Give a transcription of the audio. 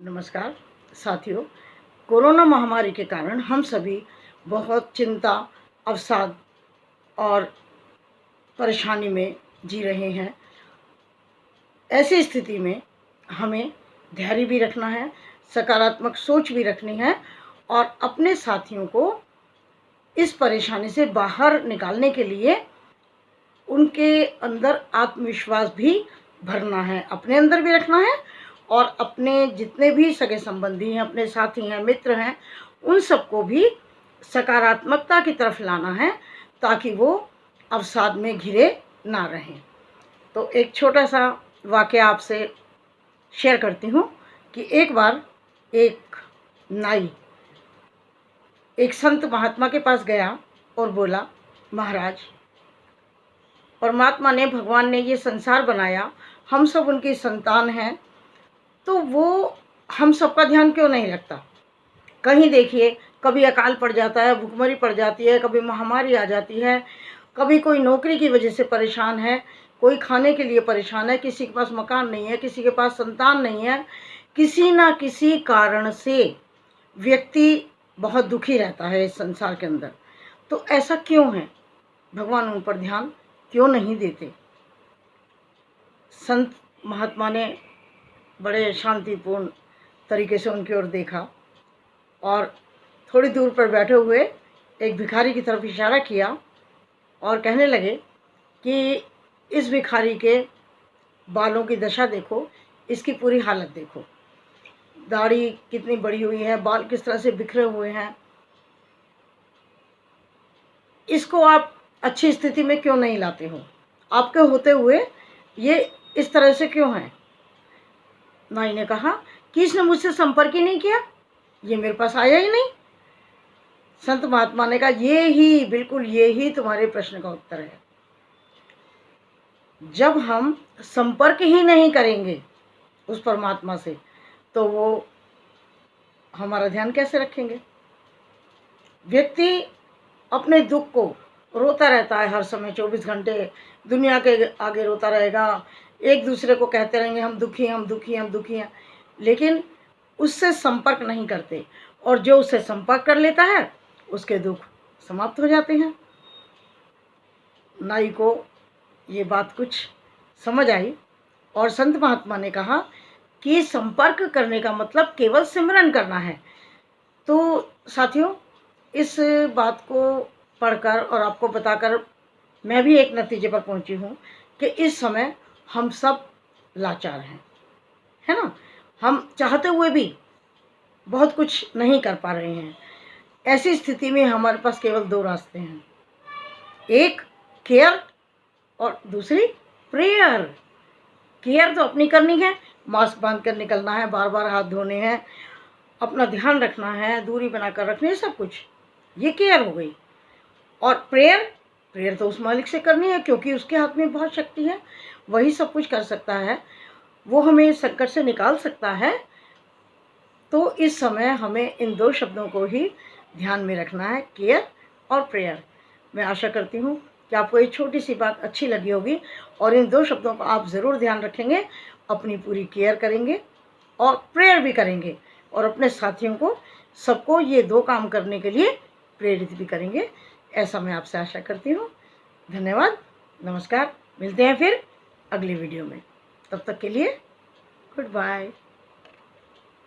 नमस्कार साथियों। कोरोना महामारी के कारण हम सभी बहुत चिंता, अवसाद और परेशानी में जी रहे हैं। ऐसी स्थिति में हमें धैर्य भी रखना है, सकारात्मक सोच भी रखनी है और अपने साथियों को इस परेशानी से बाहर निकालने के लिए उनके अंदर आत्मविश्वास भी भरना है, अपने अंदर भी रखना है और अपने जितने भी सगे संबंधी हैं, अपने साथी हैं, मित्र हैं, उन सबको भी सकारात्मकता की तरफ लाना है ताकि वो अवसाद में घिरे ना रहें। तो एक छोटा सा वाक़या आपसे शेयर करती हूँ कि एक बार एक नाई एक संत महात्मा के पास गया और बोला, महाराज, परमात्मा ने, भगवान ने ये संसार बनाया, हम सब उनकी संतान हैं, तो वो हम सबका ध्यान क्यों नहीं रखता? कहीं देखिए, कभी अकाल पड़ जाता है, भूखमरी पड़ जाती है, कभी महामारी आ जाती है, कभी कोई नौकरी की वजह से परेशान है, कोई खाने के लिए परेशान है, किसी के पास मकान नहीं है, किसी के पास संतान नहीं है, किसी ना किसी कारण से व्यक्ति बहुत दुखी रहता है इस संसार के अंदर। तो ऐसा क्यों है? भगवान उन पर ध्यान क्यों नहीं देते? संत महात्मा ने बड़े शांतिपूर्ण तरीके से उनकी ओर देखा और थोड़ी दूर पर बैठे हुए एक भिखारी की तरफ इशारा किया और कहने लगे कि इस भिखारी के बालों की दशा देखो, इसकी पूरी हालत देखो, दाढ़ी कितनी बड़ी हुई है, बाल किस तरह से बिखरे हुए हैं, इसको आप अच्छी स्थिति में क्यों नहीं लाते हो? आपके होते हुए ये इस तरह से क्यों है? नाई ने कहा कि इसने मुझसे संपर्क ही नहीं किया, ये मेरे पास आया ही नहीं। संत महात्मा ने कहा, ये ही, बिल्कुल ये ही तुम्हारे प्रश्न का उत्तर है। जब हम संपर्क ही नहीं करेंगे उस परमात्मा से तो वो हमारा ध्यान कैसे रखेंगे? व्यक्ति अपने दुख को रोता रहता है हर समय, 24 घंटे दुनिया के आगे रोता रहेगा, एक दूसरे को कहते रहेंगे हम दुखी हैं, हम दुखी हैं, हम दुखी हैं, लेकिन उससे संपर्क नहीं करते और जो उससे संपर्क कर लेता है उसके दुख समाप्त हो जाते हैं। नाई को ये बात कुछ समझ आई और संत महात्मा ने कहा कि संपर्क करने का मतलब केवल सिमरन करना है। तो साथियों, इस बात को पढ़कर और आपको बताकर मैं भी एक नतीजे पर पहुंची हूँ कि इस समय हम सब लाचार हैं, है ना? हम चाहते हुए भी बहुत कुछ नहीं कर पा रहे हैं। ऐसी स्थिति में हमारे पास केवल दो रास्ते हैं, एक केयर और दूसरी प्रेयर। केयर तो अपनी करनी है, मास्क बांध कर निकलना है, बार बार हाथ धोने हैं, अपना ध्यान रखना है, दूरी बनाकर रखनी है, सब कुछ, ये केयर हो गई। और प्रेयर तो उस मालिक से करनी है क्योंकि उसके हाथ में बहुत शक्ति है, वही सब कुछ कर सकता है, वो हमें संकट से निकाल सकता है। तो इस समय हमें इन दो शब्दों को ही ध्यान में रखना है, केयर और प्रेयर। मैं आशा करती हूँ कि आपको ये छोटी सी बात अच्छी लगी होगी और इन दो शब्दों का आप ज़रूर ध्यान रखेंगे, अपनी पूरी केयर करेंगे और प्रेयर भी करेंगे और अपने साथियों को, सबको ये दो काम करने के लिए प्रेरित भी करेंगे। ऐसा मैं आपसे आशा करती हूँ। धन्यवाद, नमस्कार, मिलते हैं फिर अगली वीडियो में। तब तक के लिए गुड बाय।